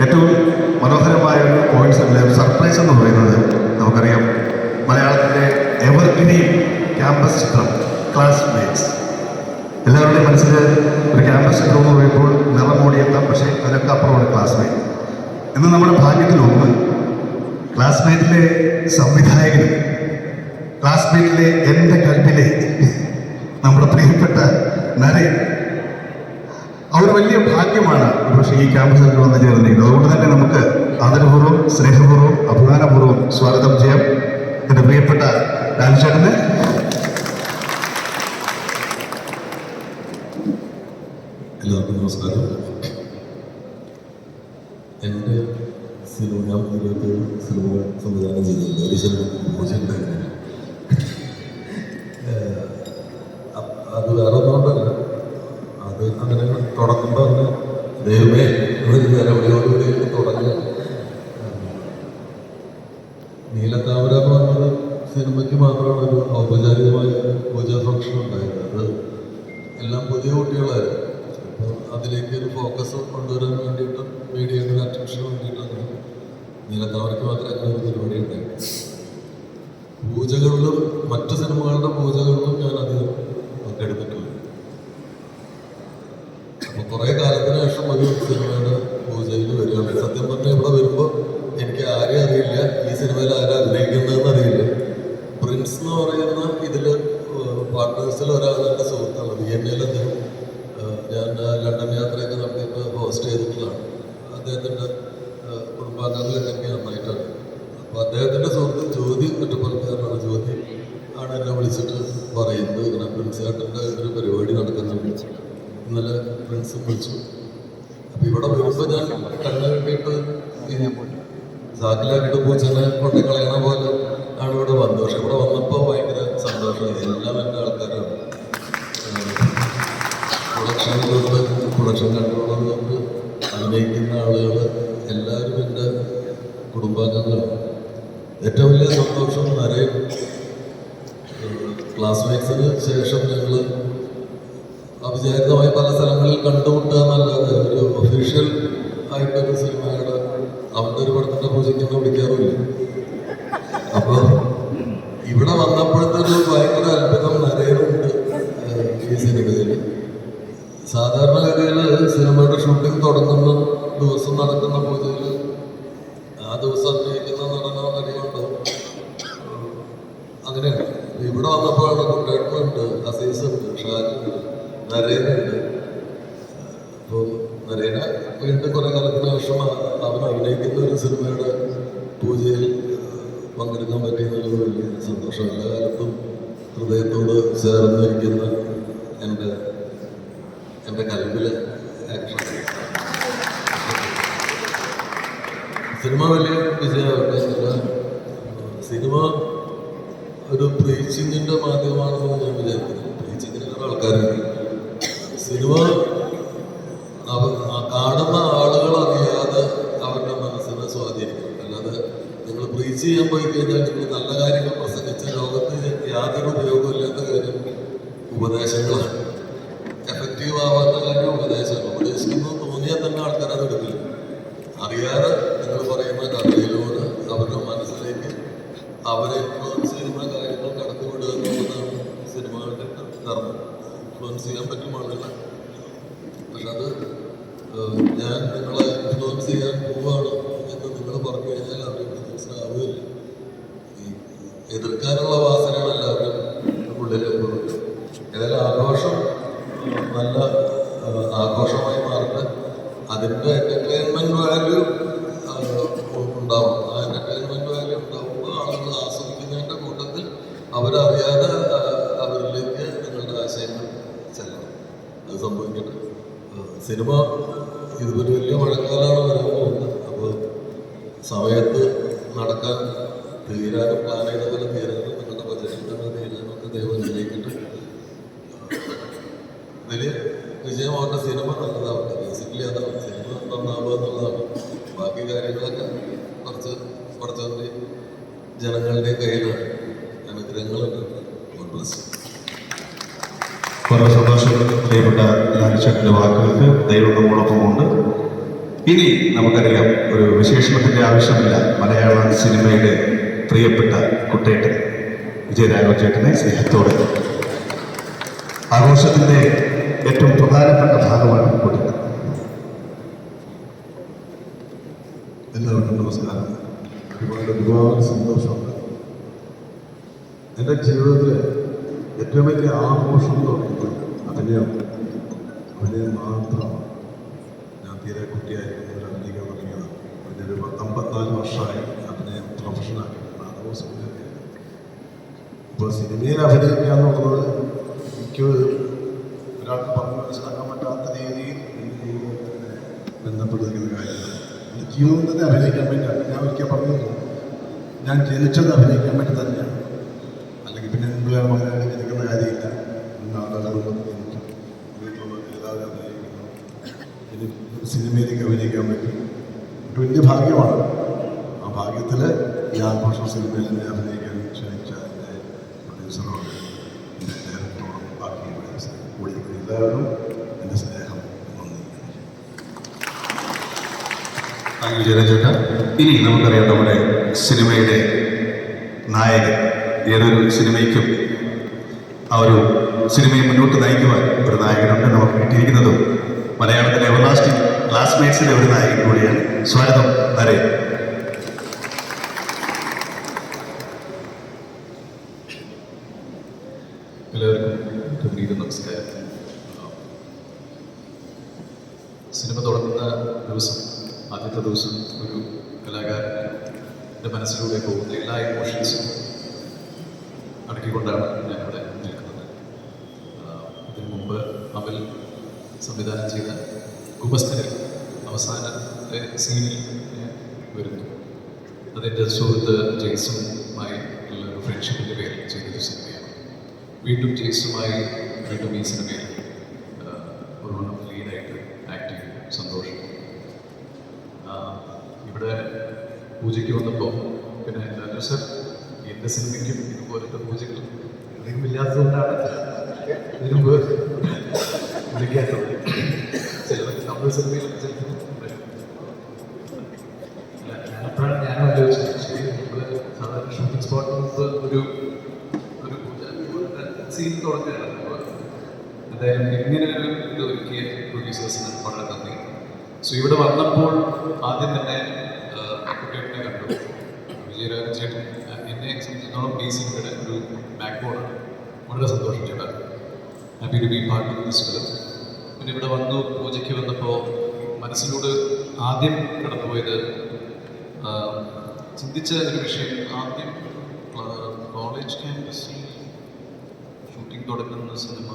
ഏറ്റവും മനോഹരമായ ഒരു പോയിന്റ്സ് അല്ലെ സർപ്രൈസ് എന്ന് പറയുന്നത് നമുക്കറിയാം, മലയാളത്തിൻ്റെ എവർഗ്രീൻ ക്യാമ്പസ് ചിത്രം ക്ലാസ്മേറ്റ്സ്. എല്ലാവരുടെയും മനസ്സിൽ ഒരു ക്യാമ്പസ് ചിത്രം എന്ന് പറയുമ്പോൾ നിറമോടിയെത്താം, പക്ഷേ അതിനൊക്കെ അപ്പുറമാണ് ക്ലാസ്മേറ്റ്. ഇന്ന് നമ്മുടെ ഭാഗ്യത്തിലൊന്ന് ക്ലാസ്മേറ്റിലെ സംവിധായകനും ക്ലാസ്മേറ്റിലെ എൻ്റെ കൽപ്പിലെ നമ്മുടെ പ്രിയപ്പെട്ട നരേൻ, അവർ വലിയ ഭാഗ്യമാണ് പക്ഷേ ഈ ക്യാമ്പസിൽ വന്നു ചേർന്നിരിക്കുന്നത്. അതുകൊണ്ട് തന്നെ നമുക്ക് ആദരപൂർവ്വം, സ്നേഹപൂർവ്വം, അഭിമാനപൂർവ്വം സ്വാഗതം ചെയ്യാം എൻ്റെ പ്രിയപ്പെട്ട ലാൽചേട്ടന്. എല്ലാവർക്കും നമസ്കാരം. എൻ്റെ സിനിമ, ഞാൻ 27 സിനിമ സംവിധാനം ചെയ്തിട്ടുണ്ട്. ഒരു സിനിമ മോശമുണ്ടായിരുന്നു. അത് വേറെ ഒന്നുകൊണ്ടല്ല, അത് അങ്ങനെ തുടങ്ങുമ്പോൾ തന്നെ ദൈവമേ ഒരു നിലവിളിയോടുകൂടി തുടങ്ങുക. നീലത്താമര എന്ന് പറഞ്ഞത് സിനിമയ്ക്ക് മാത്രമാണ് ഒരു ഔപചാരികമായ പൂജാ ഫംഗ്ഷൻ ഉണ്ടായത്. അത് എല്ലാം പുതിയ കുട്ടികളായിരുന്നു. അപ്പോൾ അതിലേക്ക് ഒരു ഫോക്കസ് കൊണ്ടുവരാൻ വേണ്ടിയിട്ടും മീഡിയയുടെ ഒരു അറ്റൻഷന് വേണ്ടിയിട്ടാണ് നീലത്താമരയ്ക്ക് മാത്രമേ അങ്ങനെ ഒരു പരിപാടി ഉണ്ടായിരുന്നു. പൂജകളിലും മറ്റു സിനിമകളുടെ പൂജകളിലും ഞാൻ അധികം പങ്കെടുത്തിട്ടില്ല. അപ്പോൾ കുറേ കാലത്തിന് ശേഷം ഒരു സിനിമയുടെ പൂജയിൽ വരികയാണ്. സത്യം പറഞ്ഞാൽ ഇവിടെ വരുമ്പോൾ എനിക്ക് ആരെയും അറിയില്ല, ഈ സിനിമയിൽ ആരും അഭിനയിക്കുന്നതെന്ന് അറിയില്ല. പ്രിൻസ് എന്ന് പറയുന്ന ഇതിൽ പാർട്ട്നേഴ്സിൽ ഒരാളുടെ സുഹൃത്താണ്. വിയന്നയിൽ അദ്ദേഹം ഞാൻ ലണ്ടൻ യാത്രയൊക്കെ നടത്തിയിട്ട് ഹോസ്റ്റ് ചെയ്തിട്ടുള്ളതാണ്. അദ്ദേഹത്തിൻ്റെ കുടുംബാംഗങ്ങളൊക്കെ എനിക്ക് നന്നായിട്ടാണ്. അപ്പോൾ അദ്ദേഹത്തിൻ്റെ സുഹൃത്ത് ജ്യോതി ഒറ്റപ്പാലക്കാരനാണ്. ജ്യോതി ആണ് എന്നെ വിളിച്ചിട്ട് പറയുന്നത്, ഇങ്ങനെ പ്രിൻസ് ചേട്ടൻ്റെ ഒരു പരിപാടി നടക്കുന്നുണ്ട്. ഇന്നലെ പ്രിൻസും വിളിച്ചു. അപ്പം ഇവിടെ വരുമ്പോൾ ഞാൻ കണ്ണ് കെട്ടിയിട്ട് ചാക്കിലാക്കിയിട്ട് പൂച്ചനെ കൊണ്ട് കളയണ പോലെ ആണ് ഇവിടെ വന്നത്. പക്ഷെ ഇവിടെ വന്നപ്പോൾ ഭയങ്കര സന്തോഷമായി. എല്ലാം എൻ്റെ ആൾക്കാരാണ്. പ്രൊഡക്ഷൻ കൺട്രോളർ കൊണ്ട് അഭിനയിക്കുന്ന ആളുകൾ എല്ലാവരും എൻ്റെ കുടുംബാംഗങ്ങളാണ്. ഏറ്റവും വലിയ സന്തോഷം നരേൻ ക്ലാസ്മേറ്റ്സിന് ശേഷം ഞങ്ങൾ അവിചാരിതമായി പല സ്ഥലങ്ങളിൽ കണ്ടുമുട്ടുക എന്നല്ലാതെ ഒരു ഒഫീഷ്യൽ ആയിട്ടൊരു സിനിമയുടെ അവൻ്റെ ഒരു പടത്തിൻ്റെ പൂജയ്ക്ക് വിളിക്കാറുമില്ല. അപ്പോൾ ഇവിടെ വന്നപ്പോഴത്തെ ഒരു ഭയങ്കര അത്ഭുതം നരേനുണ്ട് ഈ സിനിമയിൽ. സാധാരണഗതിയിൽ സിനിമയുടെ ഷൂട്ടിംഗ് തുടങ്ങുന്ന ദിവസം നടക്കുന്ന പൂജയിൽ ആ ദിവസം അഭിനയിക്കുന്ന നടനോ നടിയുണ്ടോ അങ്ങനെയാണ്. ഇവിടെ വന്നപ്പോഴാണ് കുട്ടേട്ടനുണ്ട്, അസീസുണ്ട്, ഷാജുണ്ട്, നരേനുണ്ട്. അപ്പോൾ നരേനെ വീണ്ടും കുറേ കാലത്തിന് ശേഷം അവൻ അഭിനയിക്കുന്ന ഒരു സിനിമയുടെ പൂജയിൽ പങ്കെടുക്കാൻ പറ്റിയെന്നുള്ളത് വലിയ സന്തോഷം. എല്ലാ കാലത്തും ഹൃദയത്തോട് ചേർന്നിരിക്കുന്ന എൻ്റെ കൽവിലെ ആക്ഷൻ. സിനിമ വലിയ വിജയമാവട്ടെ. സിനിമ ഒരു പ്രീച്ചിങ്ങിൻ്റെ മാധ്യമമാണെന്ന് ഞാൻ വിചാരിക്കുന്നു. പ്രീച്ചിങ്ങിന് ആൾക്കാരുണ്ട്. സിനിമ കാണുന്ന ആളുകൾ അറിയാതെ അവരുടെ മനസ്സിനെ സ്വാധീനിക്കും. അല്ലാതെ നിങ്ങൾ പ്രീച്ച് ചെയ്യാൻ പോയി കഴിഞ്ഞാൽ നിങ്ങൾ നല്ല കാര്യങ്ങൾ പ്രസംഗിച്ച ലോകത്ത് യാതൊരു ഉപയോഗമില്ലാത്ത കാര്യം ഉപദേശങ്ങളാണ്. എഫക്റ്റീവ് ആവാത്ത കാര്യം ഉപദേശമാണ്. ഉപദേശിക്കുന്നത് തോന്നിയാൽ തന്നെ ആൾക്കാർ അത് എടുക്കില്ല. അറിയാതെ നിങ്ങൾ പറയുന്ന കഥയിലൂടെ അവരുടെ മനസ്സിലേക്ക് അവരെ ഇൻഫ്ലുവൻസ് ചെയ്യുന്ന കാര്യങ്ങൾ കടത്തിവിടുക എന്നുള്ളതാണ് സിനിമകളുടെ ധർമ്മം. ഇൻഫ്ലുവൻസ് ചെയ്യാൻ പറ്റും ആളുകളെ. പക്ഷെ അത് ഞാൻ നിങ്ങളെ ഇൻഫ്ലുവൻസ് ചെയ്യാൻ പോവുകയാണ് എന്ന് നിങ്ങൾ പറഞ്ഞു കഴിഞ്ഞാൽ അവർ ഇൻഫ്ലുവൻസ് ആവുകയില്ല. ഈ എതിർക്കാനുള്ള വാസനയാണ് എല്ലാവരും ഉള്ളിൽ എപ്പോഴും. ഏതായാലും ആഘോഷം നല്ല ആഘോഷമായി മാറട്ടെ. അതിൻ്റെ എൻ്റർടൈൻമെൻറ്റ് വാല്യൂ ഉണ്ടാവും. ആ എൻ്റർടൈൻമെൻറ്റ് വാല്യൂ ഉണ്ടാവുമ്പോൾ ആളുകൾ ആസ്വദിക്കുന്നതിൻ്റെ കൂട്ടത്തിൽ അവരറിയാതെ അവരിലേക്ക് നിങ്ങളുടെ ആശയങ്ങൾ ചെല്ലണം. അത് സംഭവിക്കട്ടെ. സിനിമ ഇതൊരു വലിയ മഴക്കാലമാണ് വരുന്നത്. അപ്പോൾ സമയത്ത് നടക്കാൻ തീരാനും പ്ലാൻ ചെയ്ത പോലെ തീരാനും നിങ്ങളുടെ ബജറ്റിൽ തന്നെ തീരാനും ഒക്കെ ദൈവം നിശ്ചയിക്കട്ടെ. വലിയ വിജയമാവട്ടെ. സിനിമ നല്ലതാവട്ടെ. ബേസിക്കലി അതാണ് സിനിമ നന്നാവുക എന്നുള്ളതാണ്. ബാക്കി കാര്യങ്ങളൊക്കെ കുറച്ച് കുറച്ചവരുടെ ജനങ്ങളുടെ കയ്യിലാണ്. അനുഗ്രഹങ്ങളുണ്ട്. God bless. വളരെ സന്തോഷം. പ്രിയപ്പെട്ട ലാൽചേട്ടൻ്റെ വാക്കുകൾക്ക് ദൈവം നമ്മളൊപ്പമുണ്ട്. ഇനി നമുക്കറിയാം, ഒരു വിശേഷണത്തിന്റെ ആവശ്യമില്ല. മലയാള സിനിമയുടെ പ്രിയപ്പെട്ട കുട്ടേട്ടൻ വിജയരാഘവൻ ചേട്ടനെ സ്നേഹത്തോടെ ആഘോഷത്തിന്റെ ഏറ്റവും പ്രധാനപ്പെട്ട ഭാഗമാണ് കുട്ടേട്ടൻ. എല്ലാവർക്കും നമസ്കാരം. ഒരുപാട് സന്തോഷമുണ്ട്. എൻ്റെ ജീവിതത്തിൽ ഏറ്റവും വലിയ ആഘോഷം എന്ന് പറയുന്നത് അഭിനയം മാത്രമാണ്. ഞാൻ തീരെ കുട്ടിയായിരിക്കുന്നതിൽ അഭിനയിക്കാൻ തുടങ്ങിയത് അതിനൊരു 54 വർഷമായി അഭിനയം പ്രൊഫഷനാക്കി നാടകവും സിനിമയൊക്കെ. ഇപ്പോൾ സിനിമയിൽ അഭിനയിക്കുക എന്നുള്ളത് എനിക്ക് ഒരാൾക്ക് പറഞ്ഞ് മനസ്സിലാക്കാൻ പറ്റാത്ത രീതിയിൽ എൻ്റെ ജീവിതത്തിന് ബന്ധപ്പെട്ടിരിക്കുന്ന കാര്യമാണ്. എൻ്റെ ജീവിതം തന്നെ അഭിനയിക്കാൻ വേണ്ടിയാണ്. ഞാൻ ഒരിക്കൽ പറഞ്ഞിരുന്നു, ഞാൻ ജനിച്ചത് അഭിനയിക്കാൻ വേണ്ടി തന്നെയാണ്. അല്ലെങ്കിൽ പിന്നെ നിങ്ങളെ മകനായിട്ട് ജനിക്കുന്ന കാര്യമില്ല. നാടകങ്ങളും എനിക്ക് വീട്ടിലുള്ള എല്ലാവരും അഭിനയിക്കുന്നു. ഇനി സിനിമയിലേക്ക് അഭിനയിക്കാൻ പറ്റും. ഒരു വലിയ ഭാഗ്യമാണ്. ആ ഭാഗ്യത്തിൽ ഈ ആഘോഷ സിനിമയിൽ എന്നെ അഭിനയിക്കാൻ ക്ഷണിച്ച എൻ്റെ പ്രൊഡ്യൂസറോട്, എൻ്റെ ഡയറക്ടറോടും ബാക്കി കൂടി എല്ലാവരും എൻ്റെ സ്നേഹം നന്ദി. ചേട്ടാ, ഇനി നമുക്കറിയാം, നമ്മുടെ സിനിമയുടെ നായകൻ, ഏതൊരു സിനിമയ്ക്കും ആ ഒരു സിനിമയെ മുന്നോട്ട് നയിക്കുവാൻ ഒരു നായകനുണ്ട്. നമുക്ക് കിട്ടിയിരിക്കുന്നതും മലയാളത്തിലെ എവർലാസ്റ്റിംഗ് ക്ലാസ്മേറ്റ്സിലെ ഒരു നായകൻ കൂടിയാണ്. സ്വാഗതം നരേൻ. എല്ലാവർക്കും നമസ്കാരം. സിനിമ തുടങ്ങുന്ന ദിവസം, ആദ്യത്തെ ദിവസം ഒരു കലാകാരൻ്റെ മനസ്സിലൂടെ പോകുന്ന എല്ലാ ഇമോഷൻസും അടക്കിക്കൊണ്ടാണ് ഞാനിവിടെ നിൽക്കുന്നത്. ഇതിനു മുമ്പ് അമൽ സംവിധാനം ചെയ്ത ഗുമസ്തനിൽ അവസാനത്തെ സീനിൽ ഞാൻ വരുന്നു. അതെൻ്റെ സുഹൃത്ത് ജെയ്സുമായി ഉള്ള ഒരു ഫ്രണ്ട്ഷിപ്പിൻ്റെ പേരിൽ ചെയ്തൊരു സിനിമയാണ്. വീണ്ടും ജെയ്സുമായി വീണ്ടും ഈ സിനിമയിൽ ഒരു ലീഡായിട്ട് ആക്ട് ചെയ്തു. സന്തോഷം. ഇവിടെ പൂജയ്ക്ക് വന്നപ്പോൾ പിന്നെ ലാലു സർ, എൻ്റെ സിനിമയ്ക്കും ഇതുപോലത്തെ പൂജകൾ എന്തെങ്കിലും ഇല്ലാത്തതുകൊണ്ടാണ് ഇതിനു മുമ്പ് വിളിക്കാത്തത്. ചിലതൊക്കെ തമിഴ് സിനിമയിലൊക്കെ ചിലപ്പോൾ ഞാനപ്പോഴാണ് ഞാനും ആലോചിച്ചത്, ശരി നമ്മൾ സാധാരണ ഷൂട്ടിംഗ് സ്പോട്ടിന് മുമ്പ് ഒരു സീൻ തുടങ്ങുകയാണ്. എന്തായാലും ഇങ്ങനെ ഒരു ഇത് ഒരുക്കിയ പ്രൊഡ്യൂസേഴ്സിന് വളരെ നന്ദി. സോ ഇവിടെ വന്നപ്പോൾ ആദ്യം തന്നെ കുട്ടികളെ കണ്ടു. വിജയരാഘവൻ ചേട്ടൻ എന്നെ സംബന്ധിച്ചിടത്തോളം ഈ സിനിമയുടെ ഒരു ബാക്ക് ബോർഡാണ്. വളരെ സന്തോഷം ചേട്ടാ. Happy to be part of this film. പിന്നെ ഇവിടെ വന്നു, പൂജയ്ക്ക് വന്നപ്പോൾ മനസ്സിലൂടെ ആദ്യം കടന്നുപോയത് ചിന്തിച്ച ഒരു വിഷയം, ആദ്യം കോളേജ് ക്യാമ്പസിൽ ഷൂട്ടിംഗ് തുടങ്ങുന്ന സിനിമ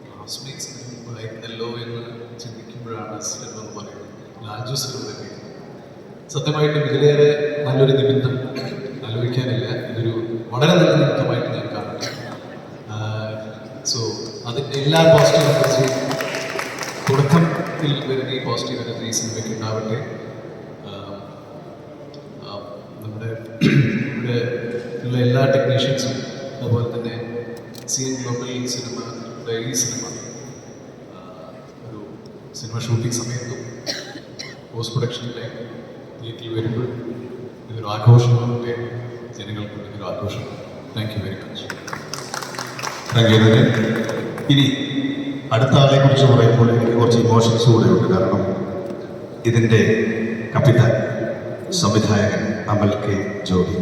ക്ലാസ്മേറ്റ്സ് ആയിരുന്നല്ലോ എന്ന് ചിന്തിക്കുമ്പോഴാണ് സിനിമ എന്ന് പറയുന്നത് ലാൽജു സിനിമയുടെ പേര്. സത്യമായിട്ടും ഇതിലേറെ നല്ലൊരു നിമിത്തം ആലോചിക്കാനില്ല. ഇതൊരു വളരെ നല്ല നിമിത്തമായിട്ട് ഞാൻ കാണുന്നു. സോ അതിൻ്റെ എല്ലാ പോസിറ്റീവ് എനർജിയും തുടക്കത്തിൽ വരുന്ന ഈ പോസിറ്റീവ് എനർജി ഈ സിനിമയ്ക്ക് ഉണ്ടാവട്ടെ. നമ്മുടെ ഇവിടെ ഉള്ള എല്ലാ ടെക്നീഷ്യൻസും, അതുപോലെ തന്നെ CN ഗ്ലോബൽ സിനിമയുടെ ഈ സിനിമ ഒരു സിനിമ ഷൂട്ടിംഗ് സമയത്തും പോസ്റ്റ് പ്രൊഡക്ഷനിലെ തിയേറ്ററിൽ വരുമ്പോൾ ഇതൊരു ആഘോഷമാകട്ടെ. ജനങ്ങൾക്ക് ഇതൊരു ആഘോഷം. Thank you very much. Thank you Naren. ഇനി അടുത്ത ആളെ കുറിച്ച് പറയുമ്പോൾ എനിക്ക് കുറച്ച് ഇമോഷൻസ് കൂടെ ഉണ്ട്. കാരണം ഇതിൻ്റെ കപ്പിത്താൻ സംവിധായകൻ അമൽ കെ ജോഡി.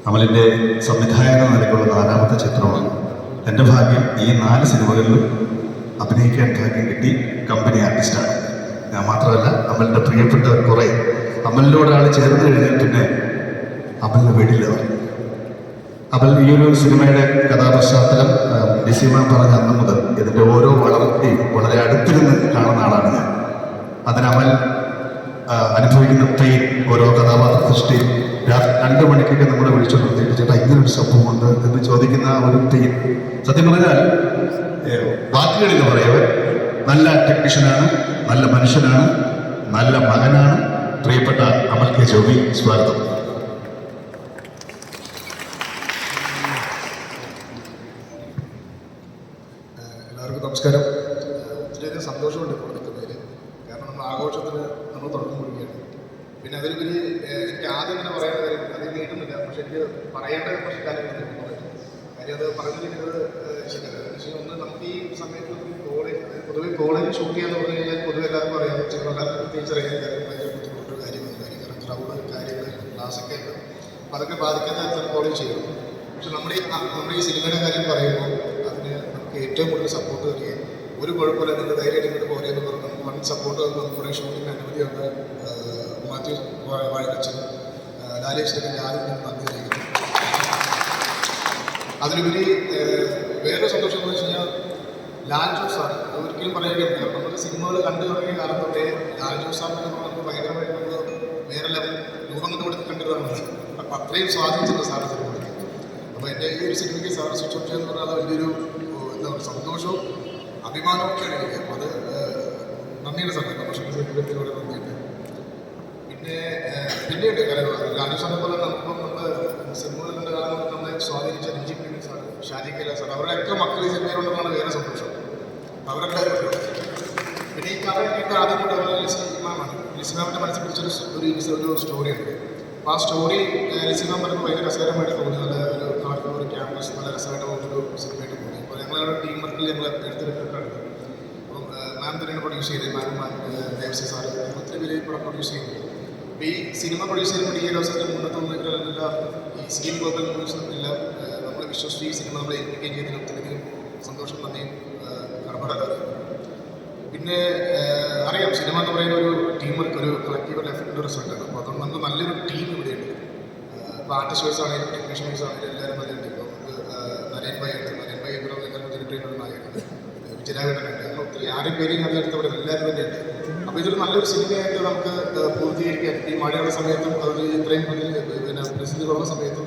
അമലിൻ്റെ സംവിധായക നിലയ്ക്കുള്ള 4ാമത്തെ ചിത്രമാണ്. എൻ്റെ ഭാഗ്യം ഈ 4 സിനിമകളിലും അഭിനയിക്കാൻ ഭാഗ്യം കിട്ടി. കമ്പനി ആർട്ടിസ്റ്റാണ് ഞാൻ. മാത്രമല്ല, അമലിൻ്റെ പ്രിയപ്പെട്ട കുറേ അമലിനോടാൾ ചേർന്ന് കഴിഞ്ഞാൽ പിന്നെ അമലിനെ വിടില്ല. അമൽ ഈ ഒരു സിനിമയുടെ കഥാപശ്ചാത്തലം ഡിസിമ പറഞ്ഞ അന്ന് മുതൽ ഇതിൻ്റെ ഓരോ വളർച്ചയും വളരെ അടുത്തിരുന്ന് കാണുന്ന ആളാണ് ഞാൻ. അതിന് അമൽ അനുഭവിക്കുന്ന പെയിൻ, ഓരോ കഥാപാത്ര സൃഷ്ടിയും 2 മണിക്കൊക്കെ നമ്മളെ വിളിച്ചു നിർത്തിയിട്ട് ചേട്ടാ ഇങ്ങനൊരു സംഭവമുണ്ട് എന്ന് ചോദിക്കുന്ന ആ ഒരു പെയിൻ, സത്യം പറഞ്ഞാൽ വാക്കുകളിൽ പറയവൻ നല്ല ടെക്നീഷ്യനാണ്, നല്ല മനുഷ്യനാണ്, നല്ല മകനാണ്. പ്രിയപ്പെട്ട അമൽ കെ ജോബി, സ്വാഗതം. എല്ലാവർക്കും നമസ്കാരം. ഒത്തിരിയധികം സന്തോഷമുണ്ട് ഇപ്പോൾ നിൽക്കുന്നതിൽ. കാരണം നമ്മൾ ആഘോഷത്തിൽ പടത്തിന് നമ്മൾ തുടക്കം കൊടുക്കുകയാണ്. പിന്നെ അതിലുപരി എനിക്ക് ആദ്യം തന്നെ പറയേണ്ട കാര്യം അതിൽ നീട്ടുന്നില്ല, പക്ഷെ എനിക്ക് പറയേണ്ട കുറച്ച് കാര്യങ്ങളുണ്ട്. കാര്യം അത് പറഞ്ഞിരിക്കുന്നത് ശരിയല്ല. പക്ഷേ ഒന്ന് നമുക്ക് ഈ സമയത്ത് പൊതുവെ കോളേജ് ഷൂട്ട് ചെയ്യാന്ന് പറഞ്ഞു കഴിഞ്ഞാൽ പൊതുവെ എല്ലാവർക്കും അറിയാം, എല്ലാവർക്കും പ്രത്യേകിച്ച് അറിയാൻ കാര്യം ഭയങ്കര ബുദ്ധിമുട്ടൊരു കാര്യമാണ്. കാരണം ക്രൗഡ് കാര്യങ്ങൾ ക്ലാസ്സൊക്കെ ഉണ്ട്, അപ്പോൾ അതൊക്കെ ബാധിക്കാത്ത തരത്തിൽ കോളേജ് ചെയ്യണം. പക്ഷെ നമ്മുടെ ഈ സിനിമയുടെ കാര്യം പറയുമ്പോൾ അതിന് നമുക്ക് ഏറ്റവും കൂടുതൽ സപ്പോർട്ട് തരികയും ഒരു കുഴപ്പമില്ല, നിങ്ങൾ ധൈര്യമായിട്ട് ഇങ്ങോട്ട് പോരെയെന്ന് പറഞ്ഞു നമുക്ക് വൺ സപ്പോർട്ട് നമ്മുടെ ഷൂട്ടിന് അനുമതിയുണ്ട്. മാത്യു വാഴവച്ചൻ, ലാലേഷിനൊക്കെ ഞാനും നന്ദി അറിയിക്കുന്നു. അതിലുപരി വേറൊരു സന്തോഷം എന്ന് വെച്ച് കഴിഞ്ഞാൽ ലാൽ ജോസ് സാർ ഒരിക്കലും പറയുകയും കാരണം നമ്മുടെ സിനിമകൾ കണ്ടു തുടങ്ങിയ കാലം തൊട്ടേ ലാൽ ജോസ് സാറിനൊക്കെ നമുക്ക് ഭയങ്കരമായിട്ട് നമ്മൾ വേറെ ലെവൽ രൂപം കൊണ്ട് കൊടുത്ത് കണ്ടിട്ടാണ്. അപ്പം അത്രയും സ്വാധീനിച്ചിട്ടുണ്ട് സാറിൻ്റെ സിനിമകളിൽ. അപ്പോൾ എൻ്റെ ഈ ഒരു സിനിമയ്ക്ക് സാർ സ്വിച്ച് ഓഫ് ചെയ്യുന്ന പറഞ്ഞാൽ വലിയൊരു എന്താ പറയുക സന്തോഷവും അഭിമാനമൊക്കെയാണ് എനിക്ക്. അപ്പോൾ അത് നന്ദിയുടെ സമയം നമ്മുടെ സിനിമത്തിലൂടെ നന്ദിയുണ്ട്. പിന്നെയുണ്ട് കാര്യങ്ങൾ ലാലു സാറിനെ പോലെ നമുക്കിപ്പം നമ്മുടെ സിനിമകളിൽ കണ്ട കാലം നമ്മളെ സ്വാധീനിച്ച രഞ്ജി പി സാർ, ഷാജി കൈലാസ് സാർ, അവരുടെയൊക്കെ മക്കൾ ഈ സിനിമയിലുണ്ടെന്നാണ് വേറെ സന്തോഷം. അവരുടെ പിന്നെ ഈ കഥ കേട്ട ആദ്യം കൊണ്ട് ലിസിമാമാണ്. ലിസിമാമിൻ്റെ മനസ്സിൽ പിടിച്ചൊരു സ്റ്റോറിയുണ്ട്. അപ്പോൾ ആ സ്റ്റോറി ലിസിമാൻ പറയുമ്പോൾ ഭയങ്കര രസകരമായിട്ട് തോന്നി. നല്ല ഒരു കളർഫുൾ ഒരു ക്യാമ്പസ് നല്ല രസമായിട്ട് പോകുന്നൊരു സിനിമയായിട്ട് തോന്നി. അപ്പോൾ ഞങ്ങളുടെ ടീം വർക്കിൽ ഞങ്ങൾ എടുത്തിട്ടുണ്ട്. അപ്പം മാം തന്നെയാണ് പ്രൊഡ്യൂസ് ചെയ്തത്. മാം ദേവസി സാറ് ഒത്തിരി പേര് ഇവിടെ പ്രൊഡ്യൂസ് ചെയ്യുന്നത്. അപ്പോൾ ഈ സിനിമ പ്രൊഡ്യൂസ് ചെയ്യുമ്പോൾ ഈ ഒരു അവസരത്തിൽ മുന്നത്തെ ഒന്നുമില്ല ഈ സീൻ ഗ്ലോബൽ ന്യൂസും എല്ലാം നമ്മൾ വിശ്വസിച്ച് ഈ സിനിമ നമ്മളെ ഏൽപ്പിക്കുകയും ചെയ്തതിന് ഒത്തിരി സന്തോഷം നന്ദിയും കടപ്പാടാണ്. പിന്നെ അറിയാം സിനിമ എന്ന് പറയുന്ന ഒരു ടീം വർക്ക് ഒരു കളക്റ്റീവ് എഫക്റ്റിൻ്റെ റിസൾട്ടാണ്. അപ്പോൾ അതുകൊണ്ട് നമുക്ക് നല്ലൊരു ടീം ഇവിടെയുണ്ട്. ഇപ്പോൾ ആർട്ടിസ്റ്റ് വൈസ് ആണെങ്കിലും ടെക്നീഷ്യൻ വൈസ് ആണെങ്കിലും എല്ലാവരും നല്ലുണ്ട്. ഇപ്പോൾ നമുക്ക് നരേൻ ഭായി ഉണ്ട്. നരേൻ ഭായി ഇവിടെ എല്ലാവരും തിരിട്ടുള്ള നായകനാണ്. വിജയരാഘവനുണ്ട്. അങ്ങനെ ഒത്തിരി ആരും പേരെയും അതിനടുത്ത് ഇവിടെ എല്ലാവരും തന്നെയുണ്ട്. അപ്പോൾ ഇതൊരു നല്ലൊരു സിനിമയായിട്ട് നമുക്ക് പൂർത്തീകരിക്കാൻ ഈ മഴയുള്ള സമയത്തും അത് ഇത്രയും പിന്നെ പ്രസിദ്ധികളുള്ള സമയത്തും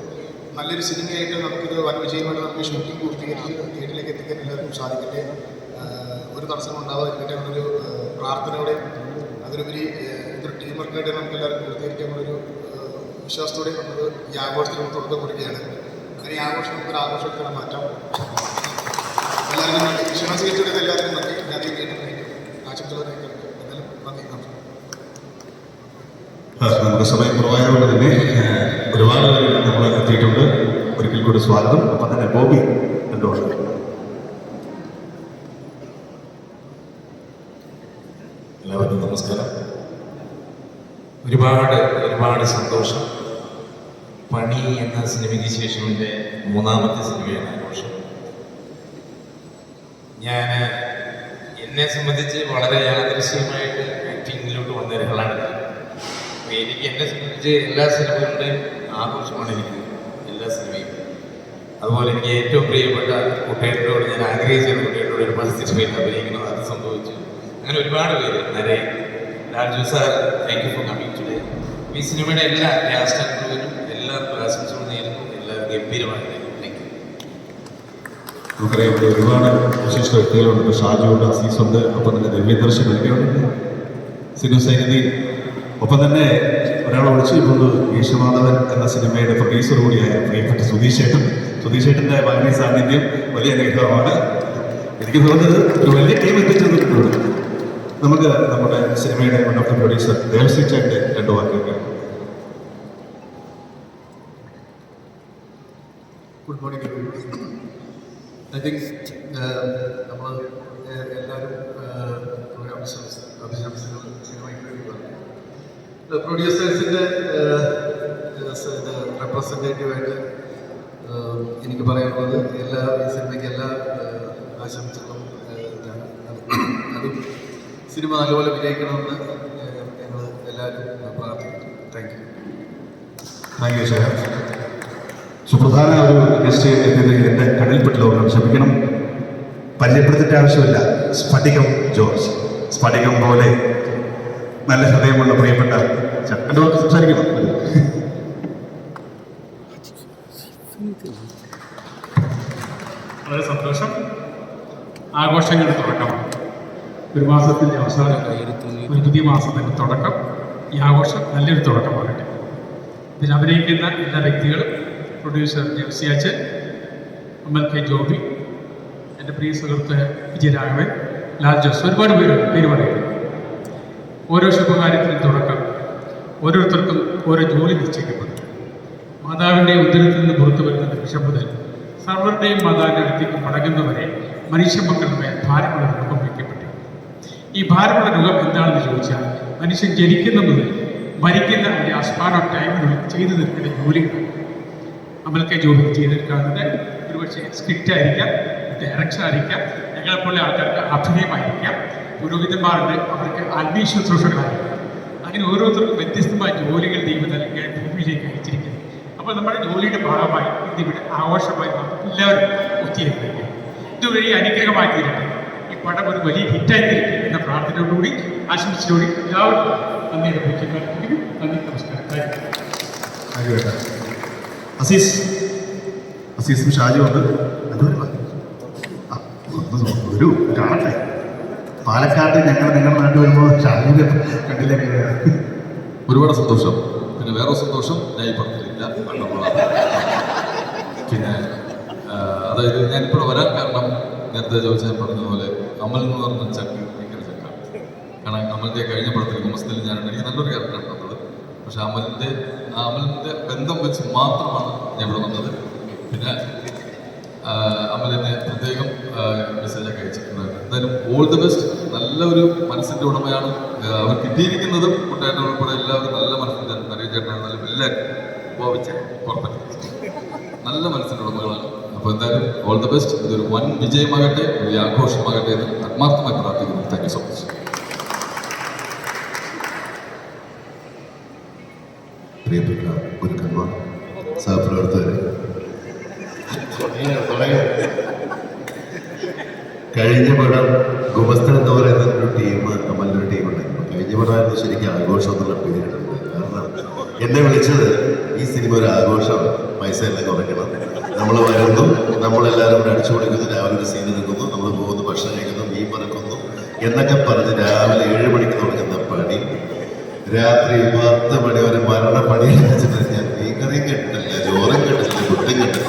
നല്ലൊരു സിനിമയായിട്ട് നമുക്കിത് വൻ വിജയമായിട്ട് നമുക്ക് ഷൂട്ടിംഗ് പൂർത്തീകരിച്ച് തിയേറ്ററിലേക്ക് എത്തിക്കാൻ എല്ലാവർക്കും സാധിക്കട്ടെ. ഒരു തടസ്സം ഉണ്ടാവാതിരിക്കട്ടെ എന്നൊരു പ്രാർത്ഥനയോടെ അതിലുപരി ഇതൊരു ടീം വർക്കായിട്ട് നമുക്ക് എല്ലാവർക്കും പൂർത്തീകരിക്കാനുള്ളൊരു വിശ്വാസത്തോടെ നമുക്ക് ഈ ആഘോഷത്തിന് നമുക്ക് തുടക്കം കൊടുക്കുകയാണ്. അങ്ങനെ ഈ ആഘോഷം നമുക്കൊരു ആഘോഷത്തിന് മാറ്റാം. എല്ലാവർക്കും വിശ്വാസം കഴിച്ചിട്ട് എല്ലാവർക്കും നന്ദി. ഞാൻ ആശംസകൾ എന്തായാലും നന്ദി. നമുക്ക് സമയം കുറവായതുകൊണ്ട് തന്നെ ഒരുപാട് പേര് നമ്മൾ എത്തിയിട്ടുണ്ട്. ഒരിക്കൽ കൂടി സ്വാഗതം. അപ്പം തന്നെ ബോബി എന്തുകൊണ്ട് എല്ലാവർക്കും നമസ്കാരം. ഒരുപാട് സന്തോഷം. പണി എന്ന സിനിമയ്ക്ക് ശേഷം എൻ്റെ മൂന്നാമത്തെ സിനിമയാണ് ആഘോഷം. ഞാൻ എന്നെ സംബന്ധിച്ച് വളരെ യാദൃശ്യമായിട്ട് ആക്ടിങ്ങിലോട്ട് വന്ന ഒരാളാണ്. എനിക്ക് എന്നെ സംബന്ധിച്ച് എല്ലാ സിനിമകളുടെയും ആഘോഷമാണ് എനിക്ക് എല്ലാ സിനിമയും. അതുപോലെ എനിക്ക് ഏറ്റവും പ്രിയപ്പെട്ട കുട്ടികളോട് ഞാൻ ആഗ്രഹിച്ച കുട്ടികളോട് ഒരുപാട് സിനിമയിൽ അഭിനയിക്കണം. അത് സംഭവിച്ചു. അങ്ങനെ ഒരുപാട് പേര് Naren, Lalju sir, thank you for coming today. ഈ സിനിമയുടെ എല്ലാ കാസ്റ്റ് ആൻഡ് ക്രൂവിനും എല്ലാവർക്കും ആശംസകൾ നേരുന്നു. എല്ലാവരും ഗംഭീരമായി താങ്ക് യു. നമുക്കറിയാം ഇവിടെ ഒരുപാട് വിശിഷ്ട വ്യക്തികളുണ്ട്. ഷാജുണ്ട്, അസീസുണ്ട്, ഒപ്പം തന്നെ ദിവ്യദർശൻ ഒരിക്കലുണ്ട്, സിനു സൈനദി, ഒപ്പം തന്നെ ഒരാളെ വിളിച്ചു ഇപ്പോൾ യേശുമാധവൻ എന്ന സിനിമയുടെ പ്രൊഡ്യൂസർ കൂടിയായ പ്രിയപ്പെട്ട സുധീഷേട്ടൻ്റെ ഭംഗി സാന്നിധ്യം വലിയ അനുഗ്രഹമാണ്. എനിക്ക് തോന്നുന്നത് ഒരു വലിയ ടീം എത്തിച്ചേർന്നിട്ടുണ്ട്. നമുക്ക് നമ്മുടെ സിനിമയുടെ one of the producer Devasi ചേട്ടൻ്റെ രണ്ട് വാക്കുകൾ. Good morning. ഐ തിങ്ക് നമ്മൾ എല്ലാവരും അഭിശംസകൾ പ്രൊഡ്യൂസേഴ്സിൻ്റെ റെപ്രസെൻറ്റേറ്റീവായിട്ട് എനിക്ക് പറയാനുള്ളത് എല്ലാ ഈ സിനിമയ്ക്ക് എല്ലാ ആശംസകളും അതും സിനിമ നല്ലപോലെ വിജയിക്കണമെന്ന് ഞങ്ങൾ എല്ലാവരും പ്രാർത്ഥിക്കുന്നു. Thank you. Thank you sir. സുപ്രധാന ഒരു ഗസ്റ്റ് എത്തിയത് എൻ്റെ കടൽപ്പെട്ട് ലോകം ക്ഷമിക്കണം, പരിചയപ്പെടുത്തേണ്ട ആവശ്യമില്ല. സ്ഫടികം ജോർജ്. സ്ഫടികം പോലെ നല്ല ഹൃദയമുള്ള പ്രിയപ്പെട്ട ചക്കൻ്റെ വാക്ക് സംസാരിക്കണം. വളരെ സന്തോഷം. ആഘോഷങ്ങളുടെ തുടക്കമാണ്. ഒരു മാസത്തിൻ്റെ അവസാനം, ഒരു പുതിയ മാസത്തിൻ്റെ തുടക്കം. ഈ ആഘോഷം നല്ലൊരു തുടക്കമാകട്ടെ. ഇതിൽ അഭിനയിക്കുന്ന എല്ലാ വ്യക്തികളും, പ്രൊഡ്യൂസർ ദേവസിയാച്ചൻ, അമൽ കെ ജോബി, എൻ്റെ പ്രിയ സുഹൃത്ത് വിജയരാഘവൻ, ലാൽ ജോസ്, ഒരുപാട് പേര് പറയുന്നു. ഓരോ ശുഭകാര്യത്തിനും തുടക്കം, ഓരോരുത്തർക്കും ഓരോ ജോലി നിശ്ചയിക്കപ്പെടും. മാതാവിൻ്റെ ഉദരത്തിൽ നിന്ന് പുറത്തു വരുന്ന നിമിഷം മുതൽ സർവരുടെയും മാതാവിൻ്റെ അടുത്തേക്ക് മടങ്ങുന്നവരെ മനുഷ്യ മക്കളുടെ മേൽ ഭാരമുള്ള രോഗം വയ്ക്കപ്പെട്ടു. ഈ ഭാരമുള്ള രോഗം എന്താണെന്ന് ചോദിച്ചാൽ മനുഷ്യൻ ജനിക്കുന്ന മുതൽ മരിക്കുന്ന ഒരു സ്പാൻ ഓഫ് ടൈമിനുള്ളിൽ ചെയ്തു തീർക്കേണ്ട ജോലികൾ. നമ്മൾക്ക് ജോലി ചെയ്തെടുക്കാവുന്നത് ഒരുപക്ഷെ സ്ക്രിപ്റ്റ് ആയിരിക്കാം, ഡയറക്ഷൻ ആയിരിക്കാം, ഞങ്ങളെപ്പോലെ ആൾക്കാർക്ക് അഭിനയമായിരിക്കാം, പുരോഹിതന്മാരുണ്ട്, അവർക്ക് ആത്മീയ ശുശ്രൂഷകളായിരിക്കാം. അങ്ങനെ ഓരോരുത്തർക്കും വ്യത്യസ്തമായ ജോലികൾ ദൈവം നൽകി ഭൂമിയിലേക്ക് അയച്ചിരിക്കുന്നു. അപ്പോൾ നമ്മുടെ ജോലിയുടെ ഭാഗമായി ഇതിവിടെ ആഘോഷമായി നമുക്ക് എല്ലാവരും ഒത്തിരിക്കുക. ഇത് വലിയ അനുഗ്രഹമായി തീരട്ടെ. ഈ പടം ഒരു വലിയ ഹിറ്റായി തീരട്ടെ എന്ന പ്രാർത്ഥനയോടുകൂടി ആശംസിച്ചോടി എല്ലാവർക്കും നന്ദിയുടെ പൂജ്യങ്ങൾ. നന്ദി, നമസ്കാരം. അസീസും ഷാജും ഉണ്ട്. ഒരു കാണട്ടെ. പാലക്കാട് ഞങ്ങൾ നിങ്ങളുടെ നാട്ടിൽ വരുമ്പോൾ ഷാജുവിനെ കണ്ടില്ല. ഒരുപാട് സന്തോഷം. പിന്നെ വേറെ സന്തോഷം ഞാൻ ഈ പടത്തിലില്ല. പിന്നെ അതായത് ഞാനിപ്പോൾ വരാൻ കാരണം നേരത്തെ ചോദിച്ചാൽ പറഞ്ഞതുപോലെ അമൽ എന്ന് പറഞ്ഞ ചക്ക ഭയങ്കര ചക്കാണ്. കാരണം അമലിൻ്റെ കഴിഞ്ഞ പടത്തിൽ കുമസ്തിൽ ഞാനുണ്ട്. എനിക്ക് നല്ലൊരു ക്യാരക്ടറാണ് തന്നത്. പക്ഷെ അമലിൻ്റെ ബന്ധം വെച്ച് മാത്രമാണ് ഞാൻ ഇവിടെ വന്നത്. പിന്നെ അമലിനെ പ്രത്യേകം മെസ്സേജൊക്കെ അയച്ചിട്ടുണ്ടായിരുന്നു. എന്തായാലും ഓൾ ദി ബെസ്റ്റ്. നല്ലൊരു മനസ്സിൻ്റെ ഉടമയാണ് അവർ കിട്ടിയിരിക്കുന്നതും. കുട്ടേട്ടൻ ഉൾപ്പെടെ എല്ലാവരും നല്ല മനസ്സിൻ്റെ നരേചേട്ടനാണ്. നല്ല എല്ലാവരും ഉപയോഗിച്ച് പുറപ്പെട്ടു നല്ല മനസ്സിൻ്റെ ഉടമകളാണ്. അപ്പോൾ എന്തായാലും ഓൾ ദി ബെസ്റ്റ്. ഇതൊരു വൻ വിജയമാകട്ടെ, വലിയ ആഘോഷമാകട്ടെ എന്ന് ആത്മാർത്ഥമായി പ്രാർത്ഥിക്കുന്നു. Thank you so much. പ്രിയപ്പെട്ട ഗുരുക്കന്മാർ, സഹപ്രവർത്തകരെ, കഴിഞ്ഞ പടം ഗുമസ്തൻ എന്ന് പറയുന്ന ഒരു ടീം, അമലിൻ്റെ ടീമുണ്ടായിരുന്നു. കഴിഞ്ഞ പടമായിരുന്നു ശരിക്കും ആഘോഷം എന്നുള്ള പേരിടുന്നത്. കാരണം എന്നെ വിളിച്ചത് ഈ സിനിമ ഒരു ആഘോഷം, പൈസ എല്ലാം കുറയ്ക്കണം, നമ്മൾ വരുന്നു, നമ്മളെല്ലാവരും കൂടെ അടിച്ചു പൊളിക്കുന്നു, രാവിലെ ഒരു സീൻ എടുക്കുന്നു, നമ്മൾ പോകുന്നു, ഭക്ഷണം കഴിക്കുന്നു, മീൻ മറക്കുന്നു എന്നൊക്കെ പറഞ്ഞ് രാവിലെ 7 മണിക്ക് തുടങ്ങുന്ന പണി രാത്രി 10 മണി വരെ മരണപ്പണി വെച്ചിട്ട് ഞാൻ മീൻകറിയും കെട്ടിട്ടില്ല, ചോറും കെട്ടിട്ടില്ല, ഫുഡും കെട്ടിട്ടില്ല.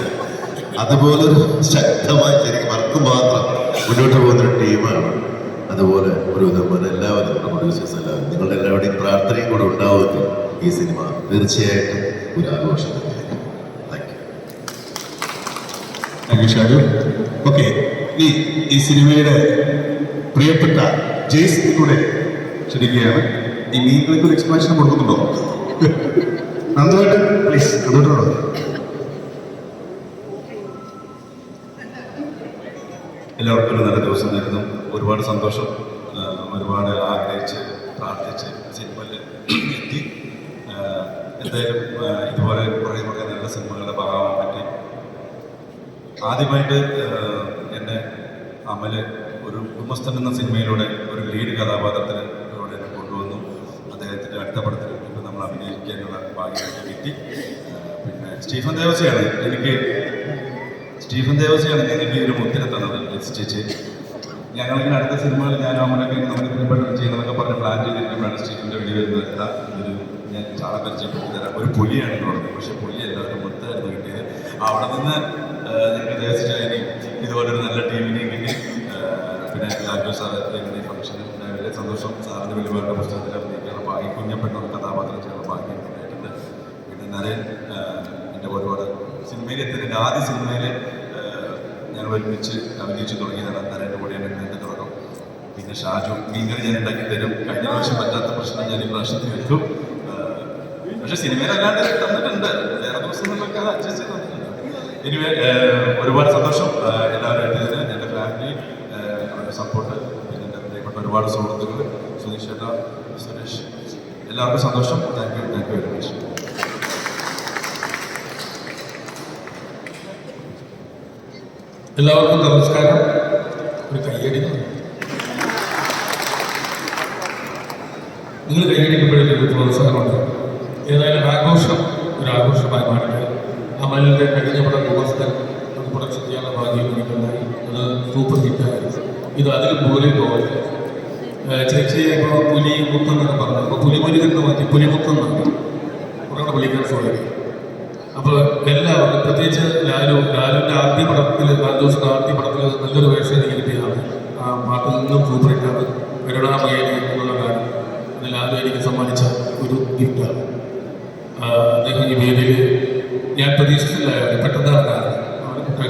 അതുപോലൊരു ശക്തമായി ശരിക്കും വർക്ക് മാത്രം മുന്നോട്ട് പോകുന്നൊരു ടീമാണ്. അതുപോലെ ഒരു നമ്മൾ എല്ലാവരും പ്രൊഡ്യൂസേഴ്സ് എല്ലാവരും നിങ്ങളുടെ എല്ലാവരുടെയും പ്രാർത്ഥനയും കൂടെ ഉണ്ടാവുമെങ്കിൽ ഈ സിനിമ തീർച്ചയായിട്ടും ഒരു ആഘോഷം തന്നെയായിരിക്കും. Thank you Shaju. ഓക്കെ, ഈ സിനിമയുടെ പ്രിയപ്പെട്ട ജെയ്സ് കൂടെ ക്ഷണിക്കുകയാണ്. ഈ മീനുകൾക്ക് ഒരു എക്സ്പ്ലനേഷൻ കൊടുക്കുന്നുണ്ടോ? നന്നായിട്ട് പ്ലീസ് കണ്ടിട്ടുണ്ടോ? എല്ലാവർക്കും ഒരു നല്ല ദിവസം നേരുന്നു. ഒരുപാട് സന്തോഷം. ഒരുപാട് ആഗ്രഹിച്ച് പ്രാർത്ഥിച്ച് സിനിമയിൽ എത്തി. എന്തായാലും ഇതുപോലെ കുറേ നല്ല സിനിമകളുടെ ഭാഗമാകാൻ പറ്റി. ആദ്യമായിട്ട് എന്നെ അമല് ഒരു ഉമ്മസ്തൻ എന്ന സിനിമയിലൂടെ ഒരു ലീഡ് കഥാപാത്രത്തിലൂടെ എന്നെ കൊണ്ടുവന്നു. അദ്ദേഹത്തിൻ്റെ അടുത്ത പടത്തിൽ ഇപ്പം നമ്മൾ അഭിനയിക്കാനുള്ള ഭാഗ്യം കിട്ടി. പിന്നെ സ്റ്റീഫൻ ദേവസിയാണ് എനിക്ക് ഒരു മുത്തിനെ തന്നത്. ചേച്ചി ഞങ്ങളിങ്ങനെ അടുത്ത സിനിമകൾ ഞാനും അമ്മയൊക്കെ നമുക്ക് പ്രിയപ്പെട്ട ചെയ്യുന്നതൊക്കെ പറഞ്ഞ് പ്ലാൻ ചെയ്തിരിക്കുമ്പോഴാണ് സ്റ്റീഫൻ്റെ വീഡിയോ വരുന്നത്. ഇതൊരു ഞാൻ ചാള പരിചയപ്പെടുത്തി തരാം, ഒരു പുലിയാണെന്ന് പറഞ്ഞു. പക്ഷേ പുലിയല്ല, ഒരു മുത്തായിരുന്നു കിട്ടിയത്. അവിടെ നിന്ന് ഞങ്ങൾ ദേവസിച്ചായി ഇതുപോലൊരു നല്ല ടീമിനെയും കിട്ടി. പിന്നെ ലാൽജോ സാറ് ഈ ഫംഗ്ഷന് വലിയ സന്തോഷം. സാറിൻ്റെ വലിയ പുസ്തകത്തിൽ അഭിനയിക്കാനുള്ള ഭാഗ്യം, കുഞ്ഞപ്പെട്ട കഥാപാത്രം ചെയ്യാനുള്ള ഭാഗ്യം ഉണ്ടായിട്ടുണ്ട്. പിന്നെ നരേൻ എൻ്റെ ഒരുപാട് സിനിമയിൽ എത്തുന്നുണ്ട്. ആദ്യ സിനിമയിൽ ഞങ്ങൾ ഒരുമിച്ച് അഭിനയിച്ച് തുടങ്ങിയതാണ്. നരേൻ്റെ കൂടെയാണ് എൻ്റെ തുടക്കം. പിന്നെ ഷാജു മീൻകറി ഞാൻ ഉണ്ടാക്കി തരും. കഴിഞ്ഞ പ്രാവശ്യം പറ്റാത്ത പ്രശ്നം ഞാൻ ഈ പ്രാവശ്യത്തിൽ എടുക്കും. പക്ഷെ സിനിമയിലല്ലാണ്ട് തന്നിട്ടുണ്ട്, വേറെ ദിവസങ്ങളിലൊക്കെ അത് അഡ്ജസ്റ്റ് ചെയ്ത് തന്നിട്ടുണ്ട്. എനിവേ ഒരുപാട് സന്തോഷം എല്ലാവരും എത്തിയതിന്. എൻ്റെ ഫാമിലി, അവരുടെ സപ്പോർട്ട്, പിന്നെ എൻ്റെ പ്രിയപ്പെട്ട ഒരുപാട് സുഹൃത്തുക്കൾ, സുനീഷ് ചേട്ടാ, സുരേഷ്, എല്ലാവർക്കും സന്തോഷം. Thank you very much. എല്ലാവർക്കും നമസ്കാരം. ഒരു കയ്യടി നിങ്ങൾ കൈയടിക്കുമ്പോഴേക്കും പ്രോത്സാഹനമുണ്ട്. ഏതായാലും ഒരു ആഘോഷമായി മാറട്ടെ. അമലിൻ്റെ കഴിഞ്ഞ പടം ഗുമസ്തൻ അത് പ്രൊഡക്ഷൻ ചെയ്യാനുള്ള ഭാഗ്യം എനിക്കുണ്ടായി. അത് സൂപ്പർ ഹിറ്റായിരുന്നു. ഇത് അതിൽ പോലെ പോകട്ടെ. ചേച്ചി ഇപ്പോൾ പുലി മുത്തെന്നൊക്കെ പറഞ്ഞു. അപ്പോൾ പുലിമുരുകെന്ന് മാറ്റി പുലിമുത്തെന്നാണ് കുറേ വിളിക്കാൻ സാധിക്കും. അപ്പോൾ എല്ലാവർക്കും, പ്രത്യേകിച്ച് ലാലുവിൻ്റെ ആദ്യ പടത്തിൽ, ലാൽജോസിൻ്റെ ആദ്യ പടത്തിൽ നല്ലൊരു വേഷം എനിക്ക് കിട്ടിയതാണ്. ആ പാട്ടിൽ നിന്നും സൂപ്പർ ഹിറ്റാണ്. കരുണാമയനെ എന്നുള്ള ഗാനം. ലാലു എനിക്ക് സമ്മാനിച്ച ഒരു ഗിഫ്റ്റാണ്. അദ്ദേഹം ഈ വേദിയിൽ ഞാൻ പ്രതീക്ഷിച്ചില്ല, പെട്ടെന്നാണ്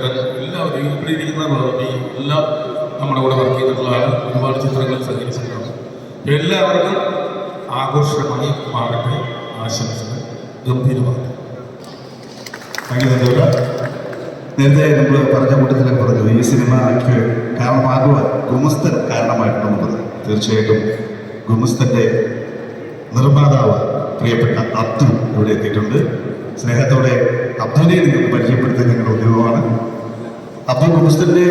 കാരണം എല്ലാവരും ഇവിടെ ഇരിക്കുന്നവരും എല്ലാം നമ്മുടെ കൂടെ വർക്ക് ചെയ്തിട്ടുള്ളതാണ്. ഒരുപാട് ചിത്രങ്ങൾ സഞ്ചരിച്ചിട്ടുണ്ട്. എല്ലാവർക്കും ആഘോഷമായി മാറട്ടെ. ആശംസകൾ ഗംഭീരമാകട്ടെ. നേരത്തെ നമ്മൾ പറഞ്ഞ കൂട്ടത്തിലൊക്കെ പറഞ്ഞു ഈ സിനിമയ്ക്ക് കാരണമാകുവാൻ ഗുമസ്തൻ കാരണമായിട്ടുണ്ടെന്ന് പറഞ്ഞു. തീർച്ചയായിട്ടും ഗുമസ്തന്റെ നിർമ്മാതാവ് പ്രിയപ്പെട്ട അബ്ദു ഇവിടെ എത്തിയിട്ടുണ്ട്. സ്നേഹത്തോടെ അബ്ദുവിനെ നിങ്ങൾക്ക് പരിചയപ്പെടുത്താൻ ഞങ്ങളുടെ ഉദ്യോഗമാണ്. അബ്ദുൽ ഗുമസ്തന്റെ